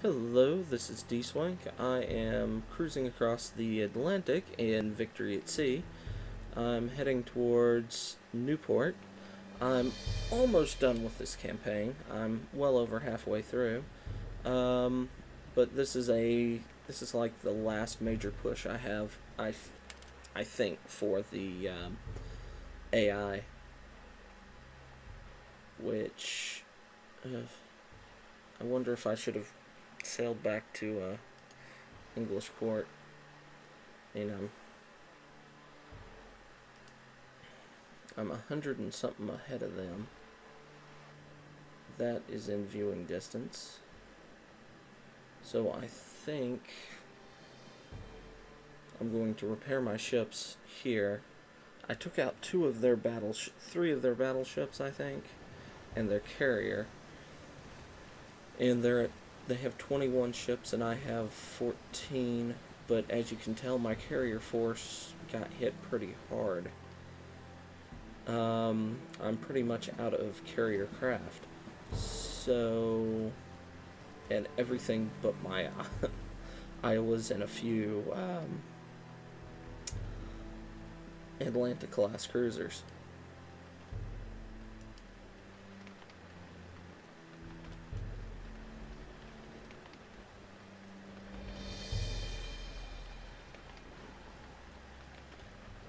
Hello, this is Dswank. I am cruising across the Atlantic in Victory at Sea. I'm heading towards Newport. I'm almost done with this campaign. I'm well over halfway through. Um, but this is like the last major push I have. I think for the AI, which I wonder if I should have sailed back to English port. You know, I'm 100 and something ahead of them. That is in viewing distance. So I think I'm going to repair my ships here. I took out three of their battleships, I think, and their carrier. And they have 21 ships, and I have 14. But as you can tell, my force got hit pretty hard. I'm pretty much out of carrier craft. So, and everything but my Iowas and a few Atlantic class cruisers.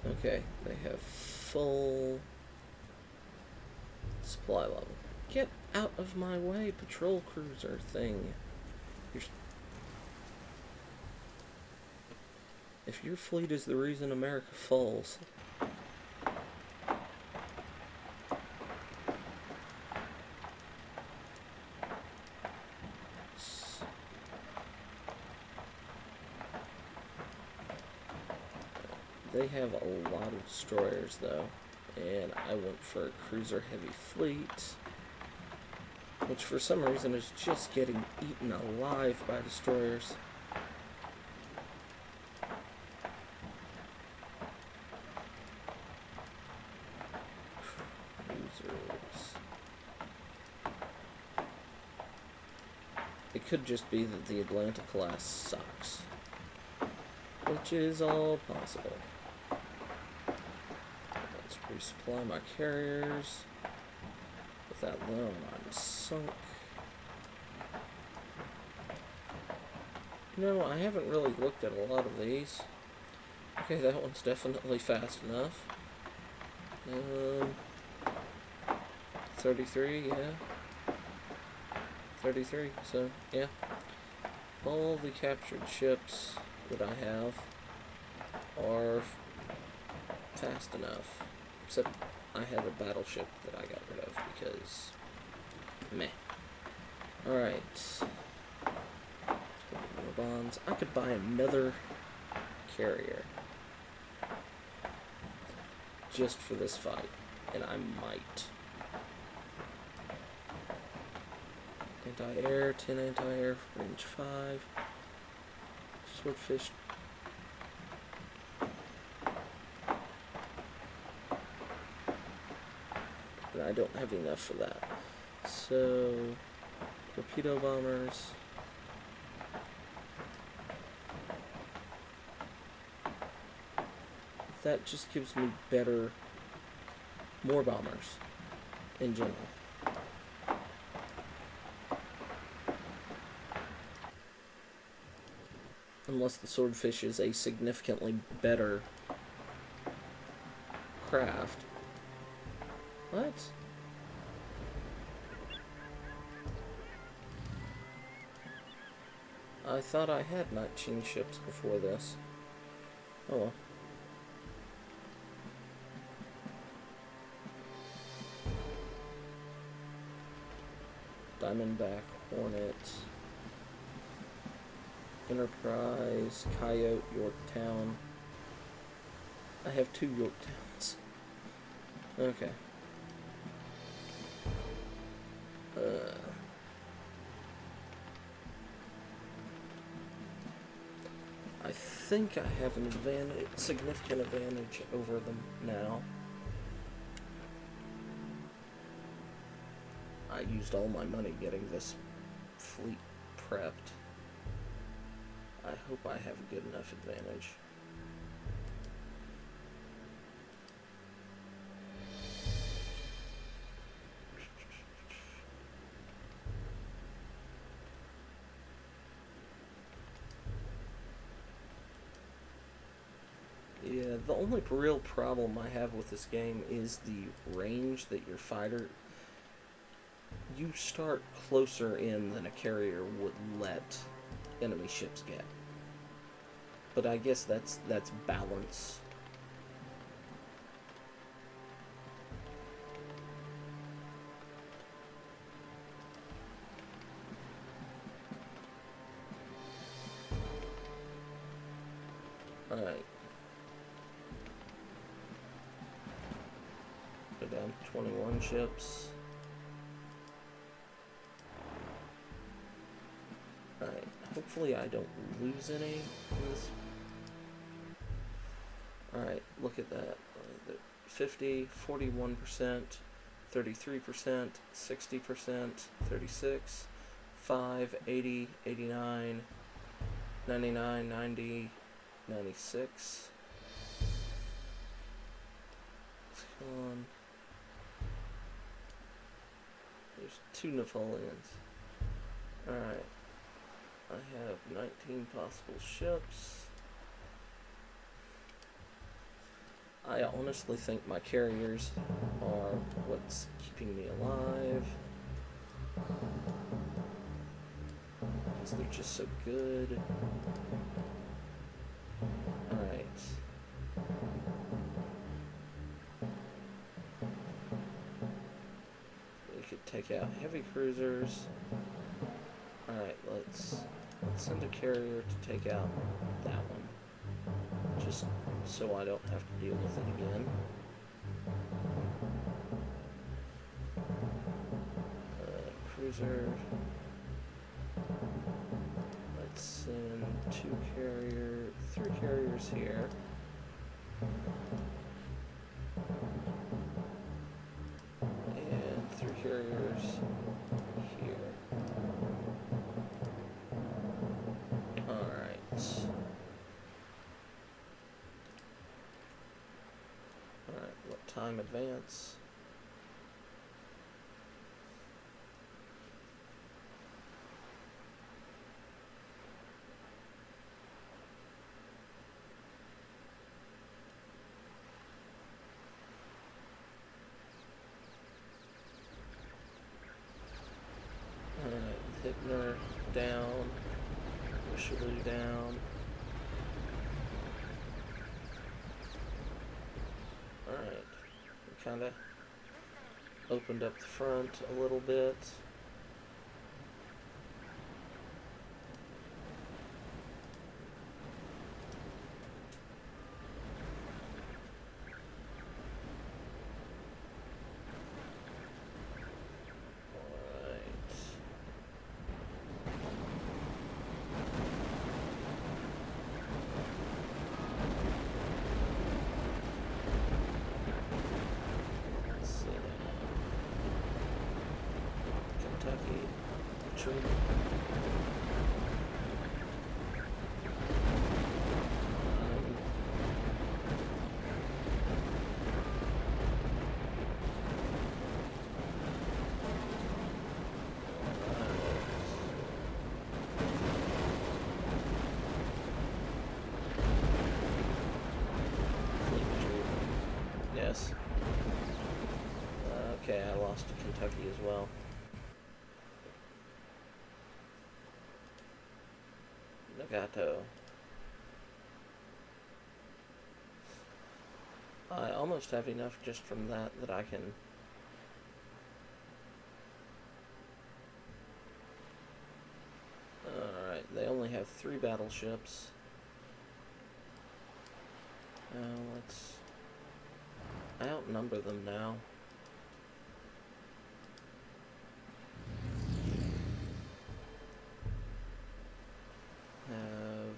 Okay, they have full supply level. Get out of my way, patrol cruiser thing. If your fleet is the reason America falls, they have a lot of destroyers though, and I went for a cruiser heavy fleet, which for some reason is just getting eaten alive by destroyers. Cruisers. It could just be that the Atlanta class sucks, which is all possible. Let's resupply my carriers. With that loan, I'm sunk. No, I haven't really looked at a lot of these. Okay, that one's definitely fast enough. 33, yeah. 33, so, yeah. All the captured ships that I have are fast enough. Except I have a battleship that I got rid of because meh. Alright. More bonds. I could buy another carrier just for this fight, and I might. Anti-air, 10 anti-air, range 5. Swordfish. And I don't have enough for that. So, torpedo bombers. That just gives me more bombers in general. Unless the Swordfish is a significantly better craft. What? I thought I had not changed ships before this. Oh well. Diamondback, Hornet, Enterprise, Coyote, Yorktown. I have 2 Yorktowns. Okay. I think I have an significant advantage over them now. I used all my money getting this fleet prepped. I hope I have a good enough advantage. Yeah, the only real problem I have with this game is the range that your fighter. You start closer in than a carrier would let enemy ships get. But I guess that's balance. Alright. Go down to 21 ships. Alright. Hopefully I don't lose any in this. Alright, look at that. 50, 41%, 33%, 60%, 36, 5, 80, 89, 99, 90, 96. Come on. There's 2 Napoleons. Alright. I have 19 possible ships. I honestly think my carriers are what's keeping me alive. Because they're just so good. Alright. We could take out heavy cruisers. Alright, let's send a carrier to take out that one. Just so I don't have to deal with it again. Cruiser. Let's send 3 carriers here. And 3 carriers here. Alright. Alright, what time advance? Alright, Hitler down. Richelieu down. Alright, we kind of opened up the front a little bit. Yes. Okay, I lost to Kentucky as well. Nagato. I almost have enough just from that I can... Alright, they only have 3 battleships. Let's outnumber them now. Have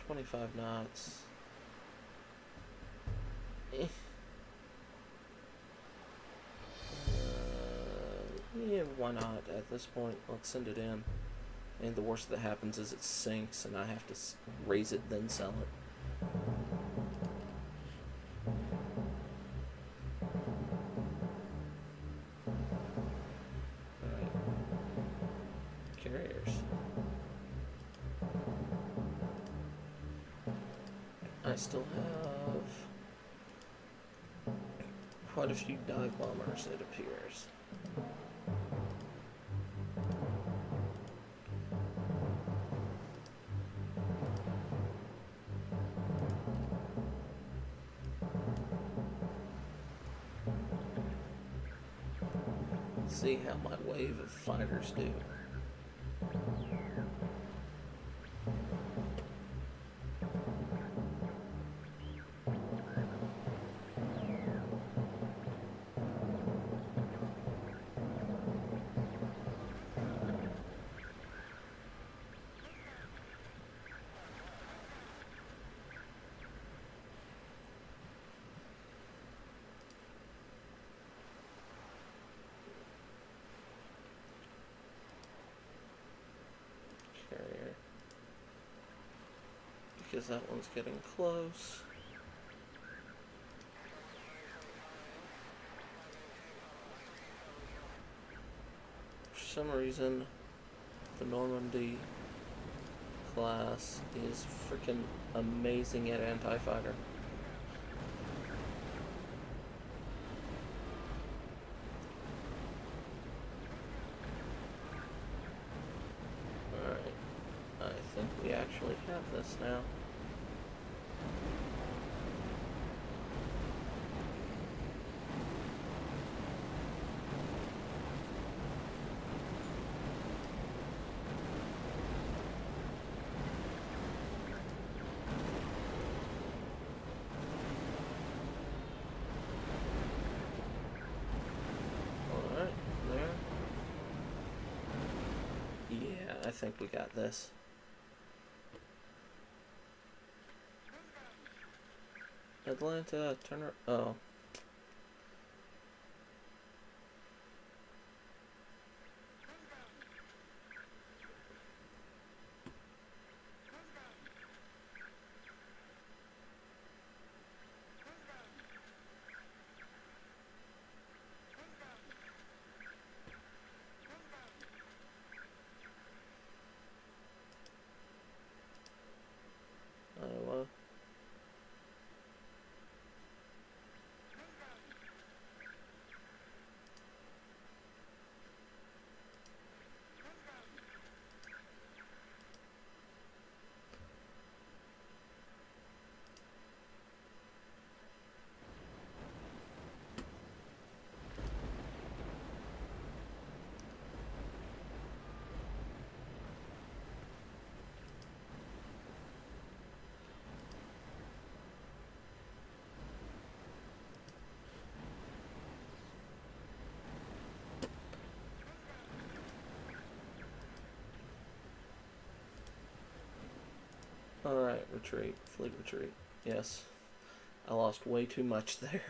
25 knots. Yeah, why not? At this point, let's send it in. And the worst that happens is it sinks and I have to raise it, then sell it. Alright. Carriers. I still have quite a few dive bombers, it appears. Let's see how my wave of fighters do. Carrier. Because that one's getting close. For some reason, the Normandy class is freaking amazing at anti-fighter. Alright, I think we actually have this now. I think we got this. Atlanta, turn her. Oh. Alright, retreat. Fleet retreat. Yes. I lost way too much there.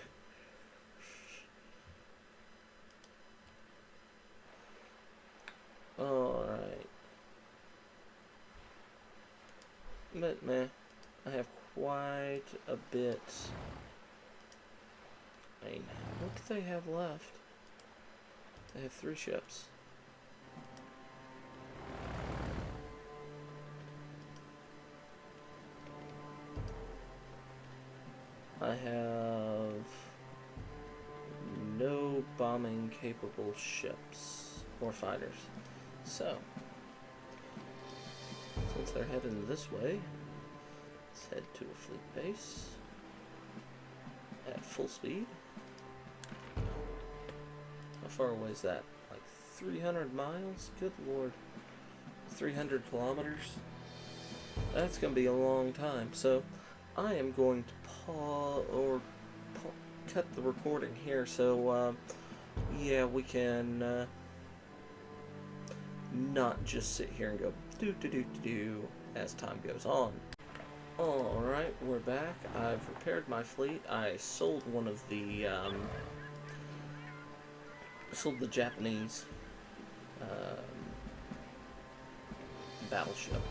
Alright. But meh. I have quite a bit. I mean, what do they have left? They have 3 ships. I have no bombing capable ships or fighters. So, since they're heading this way, let's head to a fleet base at full speed. How far away is that? Like 300 miles? Good lord. 300 kilometers? That's going to be a long time. So, I am going to cut the recording here, so yeah, we can not just sit here and go do as time goes on. Alright, we're back. I've repaired my fleet. I sold one of the the Japanese battleship.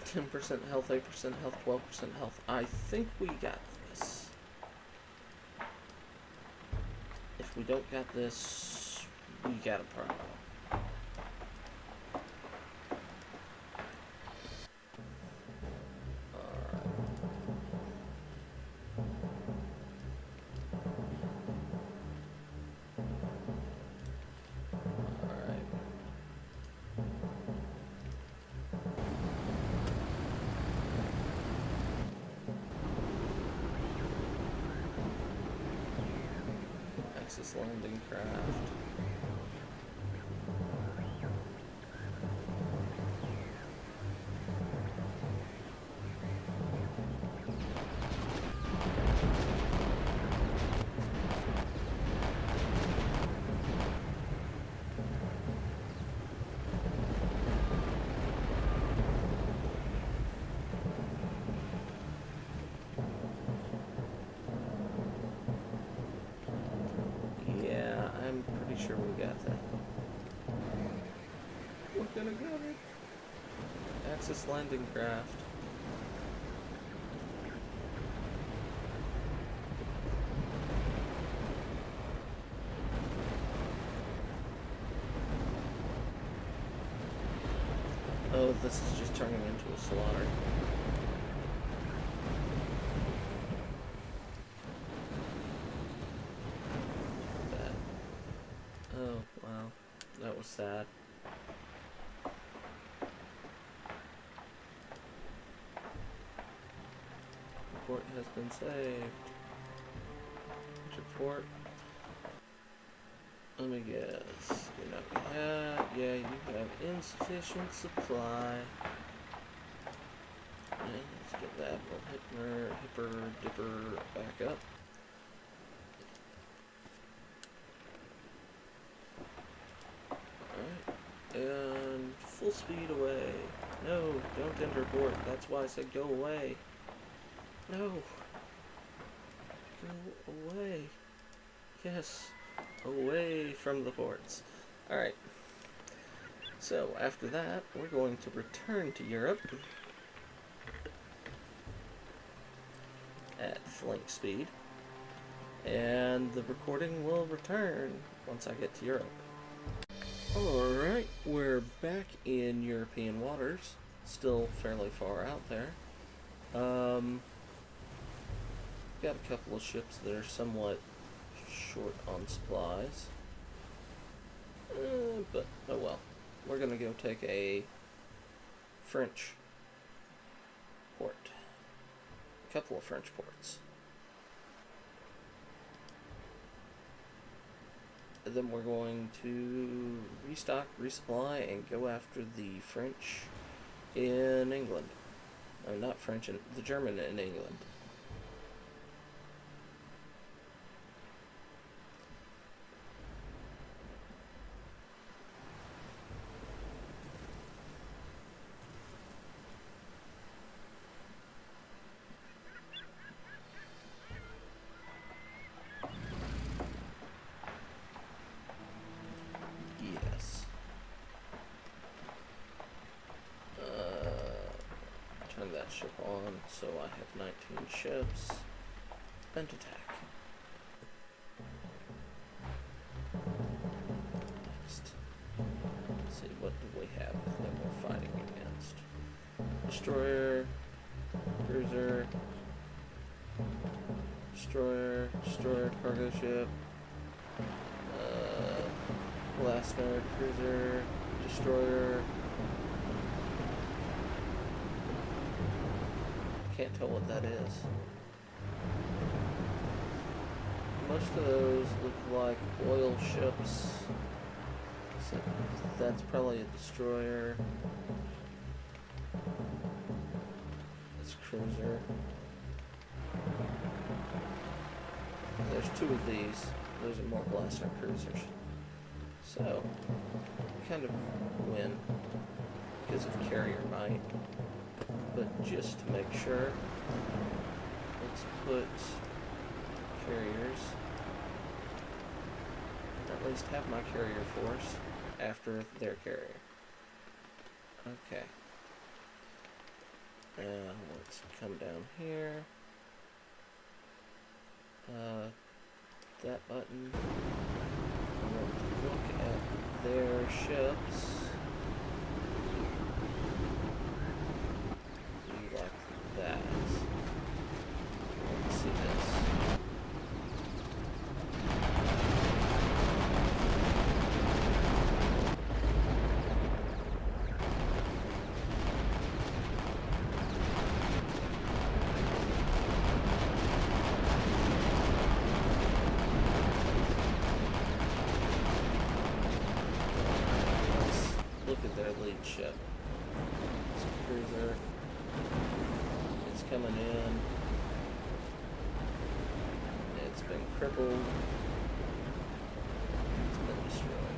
10% health, 8% health, 12% health. I think we got this. If we don't got this, we got a problem. Axis landing craft. I'm pretty sure we got that. We're gonna get it. Axis landing craft. Oh, this is just turning into a slaughter. Oh, wow. That was sad. Port has been saved. Report. Let me guess. You're not yeah, you have insufficient supply. And let's get that little hipper dipper back up. And full speed away. No, don't enter port. That's why I said go away. No. Go away. Yes. Away from the ports. Alright. So, after that, we're going to return to Europe at flank speed. And the recording will return once I get to Europe. Alright, we're back in European waters, still fairly far out there. Got a couple of ships that are somewhat short on supplies. But, oh well. We're gonna go take a French port. A couple of French ports. And then we're going to restock, resupply, and go after the French in England. No, not French, the German in England. Turn that ship on, so I have 19 ships. Vent attack. Next. Let's see, what do we have that we're fighting against? Destroyer, cruiser, destroyer, cargo ship, blaster, cruiser, destroyer. Can't tell what that is. Most of those look like oil ships. So that's probably a destroyer. That's a cruiser. There's two of these. Those are more blaster cruisers. So, we kind of win because of carrier might. but just to make sure, let's put carriers. At least have my carrier force after their carrier. Okay. Now let's come down here. That button. I'm going to look at their ships. Like that. Let's see this. Look at their lead ship. It's a cruiser. It's coming in. It's been crippled. It's been destroyed.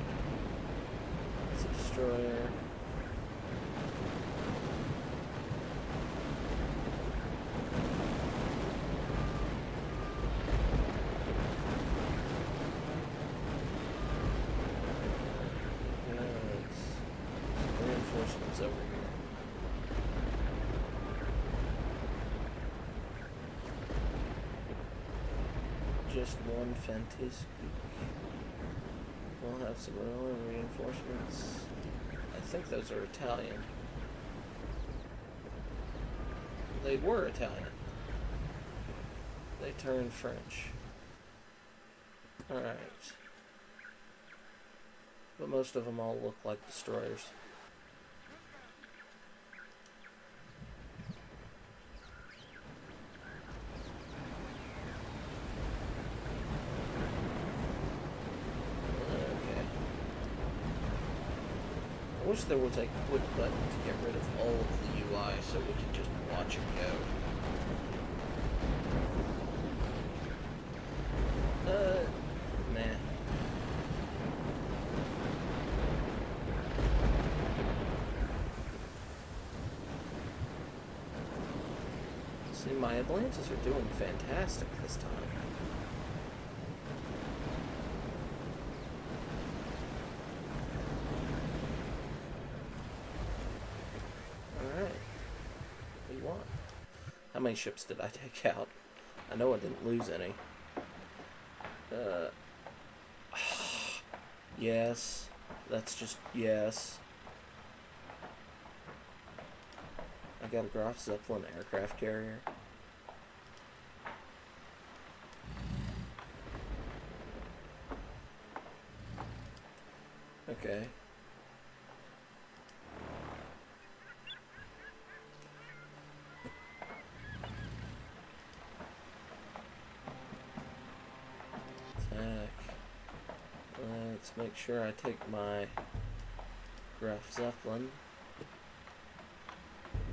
It's a destroyer. Reinforcements over here. Just one Fantastic. We'll have some early reinforcements. I think those are Italian. They were Italian. They turned French. Alright. But most of them all look like destroyers. I wish there was a quick button to get rid of all of the UI so we could just watch it go. Nah. See, my Atlantis are doing fantastic this time. How many ships did I take out? I know I didn't lose any. Yes. That's just yes. I got a Graf Zeppelin aircraft carrier. Okay. Let's make sure I take my Graf Zeppelin.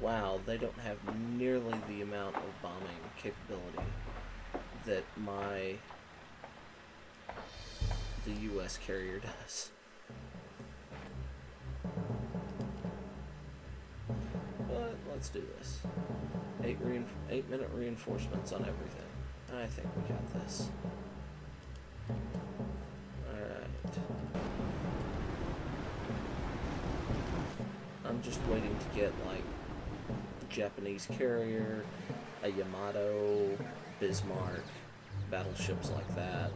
Wow, they don't have nearly the amount of bombing capability that the US carrier does. But let's do this. 8-minute reinforcements on everything. I think we got this. I'm just waiting to get, like, Japanese carrier, a Yamato, Bismarck, battleships like that.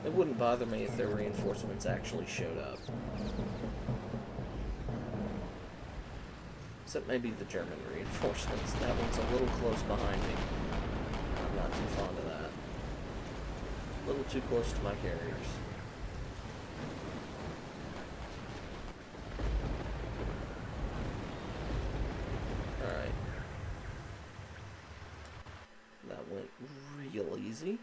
It wouldn't bother me if their reinforcements actually showed up. Except maybe the German reinforcements. That one's a little close behind me. I'm not too fond of that. A little too close to my carriers. Alright. That went real easy.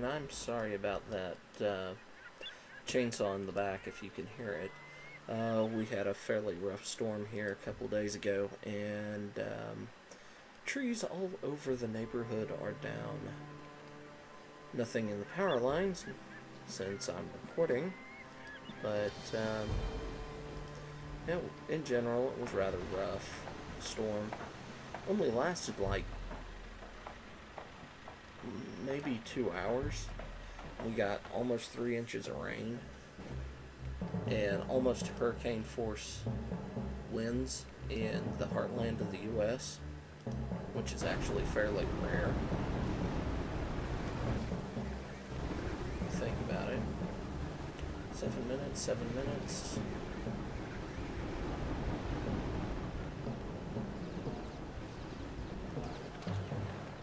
and I'm sorry about that chainsaw in the back if you can hear it. We had a fairly rough storm here a couple days ago, and trees all over the neighborhood are down. Nothing in the power lines since I'm recording, but yeah, in general it was rather rough. The storm only lasted like maybe 2 hours. We got almost 3 inches of rain and almost hurricane force winds in the heartland of the US, which is actually fairly rare. Think about it. 7 minutes, 7 minutes.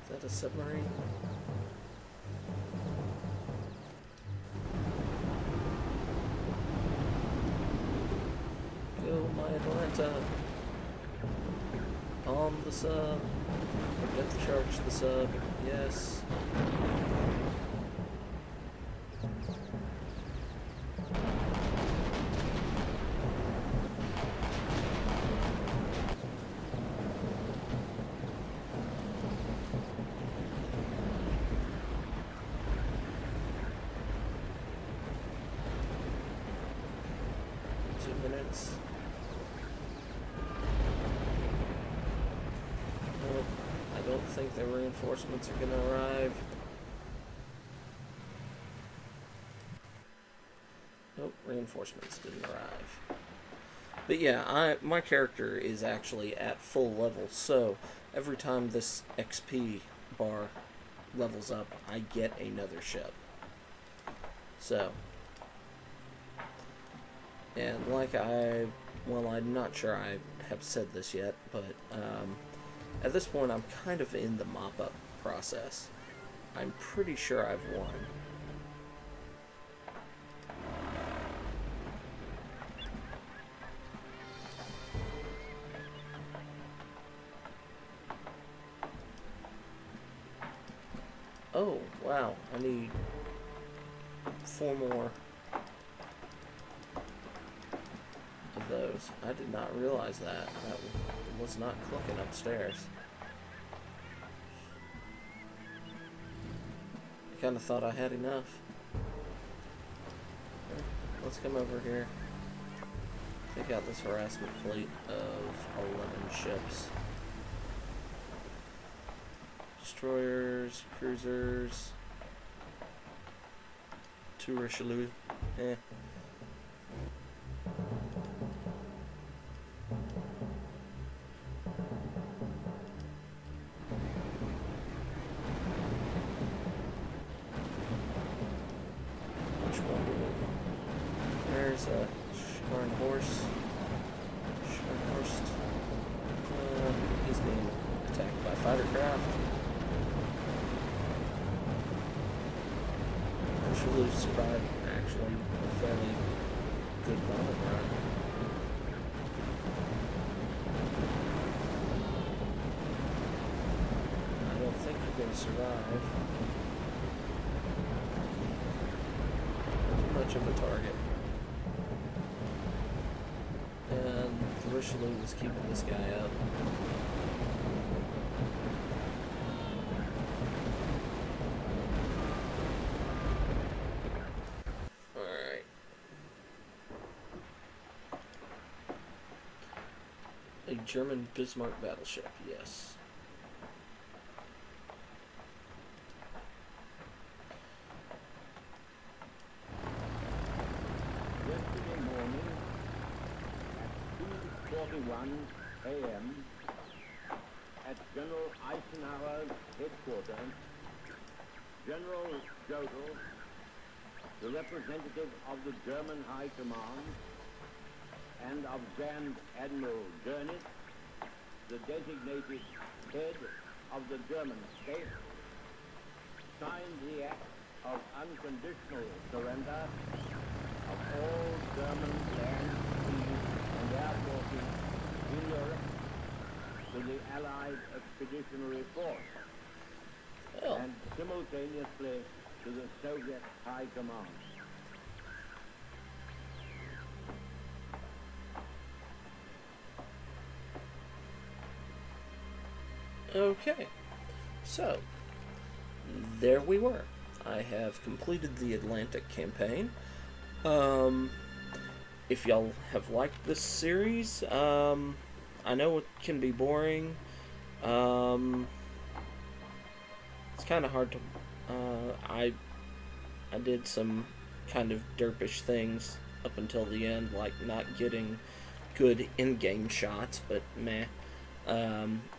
Is that a submarine? Go, my Atlanta. Bomb the sub. Depth charge the sub. Yes. Minutes. Well, I don't think the reinforcements are going to arrive. Nope, reinforcements didn't arrive. But yeah, my character is actually at full level, so every time this XP bar levels up, I get another ship. So, and like I'm not sure I have said this yet, but at this point I'm kind of in the mop-up process. I'm pretty sure I've won. Oh, wow, I need 4 more of those. I did not realize that. That was not clicking upstairs. I kind of thought I had enough. Let's come over here. Take out this harassment fleet of 11 ships. Destroyers, cruisers, 2 Richelieu. There's a Scharnhorst. He's being attacked by fighter craft. Richelieu survived actually a fairly good bombing run. I don't think you're going to survive. Too much of a target. And the Richelieu was keeping this guy up. Alright. A German Bismarck battleship, yes. Yesterday morning at 2:41 a.m. at General Eisenhower's headquarters, General Jodl, the representative of the German High Command, and of Grand Admiral Dönitz, the designated head of the German state, signed the act of unconditional surrender of all German land, seas, and air forces in Europe to the Allied Expeditionary Force, Well, and simultaneously to the Soviet High Command. Okay, so there we were. I have completed the Atlantic campaign. If y'all have liked this series, I know it can be boring. It's kind of hard to. I did some kind of derpish things up until the end, like not getting good in-game shots, but meh.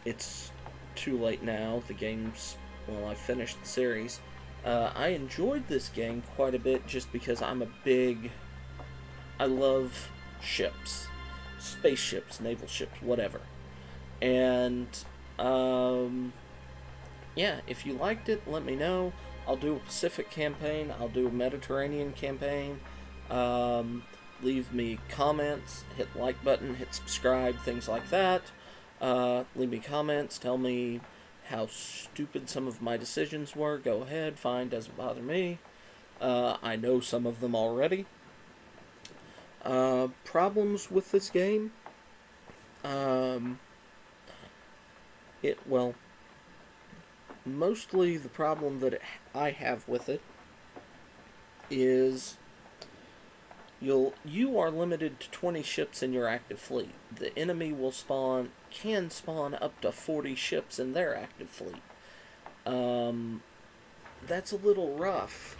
It's too late now. The game's, well, I finished the series. I enjoyed this game quite a bit just because I love ships. Spaceships, naval ships, whatever. And, yeah, if you liked it, let me know. I'll do a Pacific campaign. I'll do a Mediterranean campaign. Leave me comments. Hit like button. Hit subscribe. Things like that. Leave me comments. Tell me how stupid some of my decisions were. Go ahead. Fine. Doesn't bother me. I know some of them already. Problems with this game? Well, mostly the problem that I have with it is you are limited to 20 ships in your active fleet. The enemy can spawn up to 40 ships in their active fleet. That's a little rough,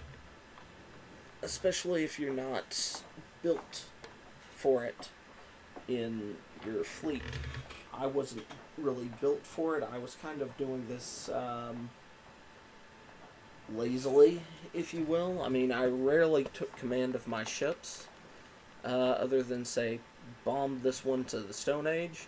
especially if you're not built for it in your fleet. I wasn't really built for it. I was kind of doing this lazily, if you will. I mean, I rarely took command of my ships, other than, say, bombed this one to the Stone Age.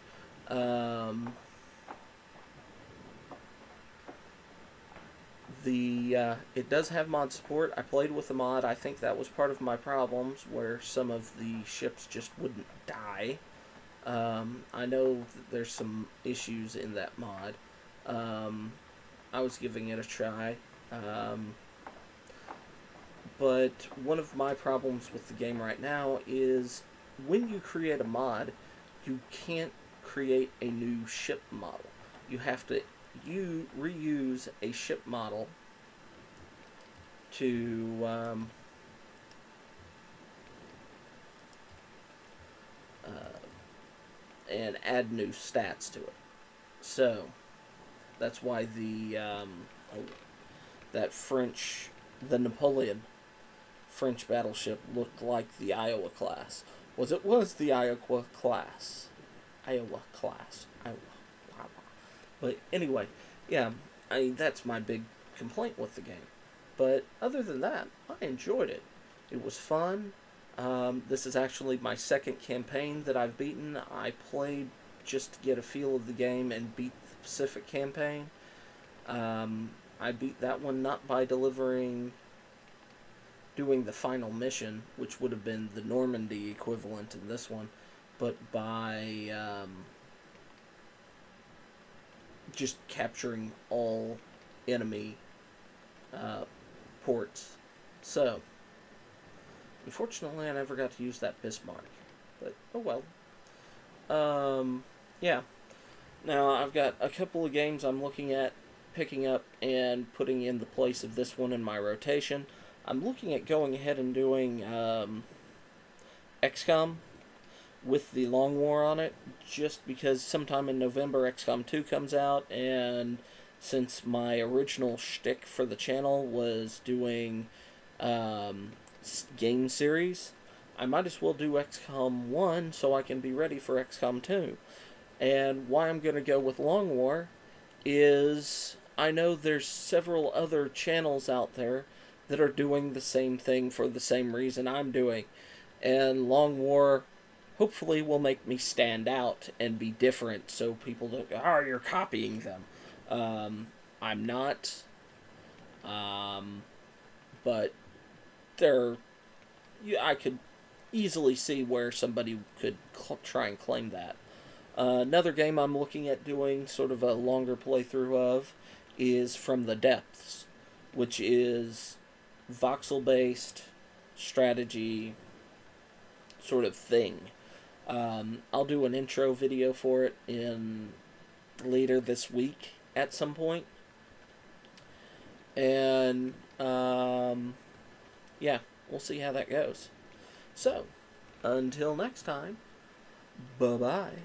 It does have mod support. I played with the mod. I think that was part of my problems, where some of the ships just wouldn't die. I know that there's some issues in that mod. I was giving it a try. But one of my problems with the game right now is when you create a mod, you can't create a new ship model. You have to reuse a ship model to and add new stats to it. So that's why the Napoleon French battleship looked like the Iowa class. It was the Iowa class. But anyway, yeah, that's my big complaint with the game. But other than that, I enjoyed it. It was fun. This is actually my second campaign that I've beaten. I played just to get a feel of the game and beat the Pacific campaign. I beat that one not by doing the final mission, which would have been the Normandy equivalent in this one, but by just capturing all enemy ports. So, unfortunately, I never got to use that Bismarck, but oh well. Yeah. Now, I've got a couple of games I'm looking at picking up and putting in the place of this one in my rotation. I'm looking at going ahead and doing XCOM with the Long War on it, just because sometime in November XCOM 2 comes out, and since my original shtick for the channel was doing game series, I might as well do XCOM 1 so I can be ready for XCOM 2. And why I'm going to go with Long War is I know there's several other channels out there that are doing the same thing for the same reason I'm doing. And Long War hopefully will make me stand out and be different so people don't go, oh, you're copying them. I'm not. But I could easily see where somebody could try and claim that. Another game I'm looking at doing sort of a longer playthrough of is From the Depths, which is voxel-based strategy sort of thing. I'll do an intro video for it in later this week at some point. And, yeah, we'll see how that goes. So, until next time, bye-bye.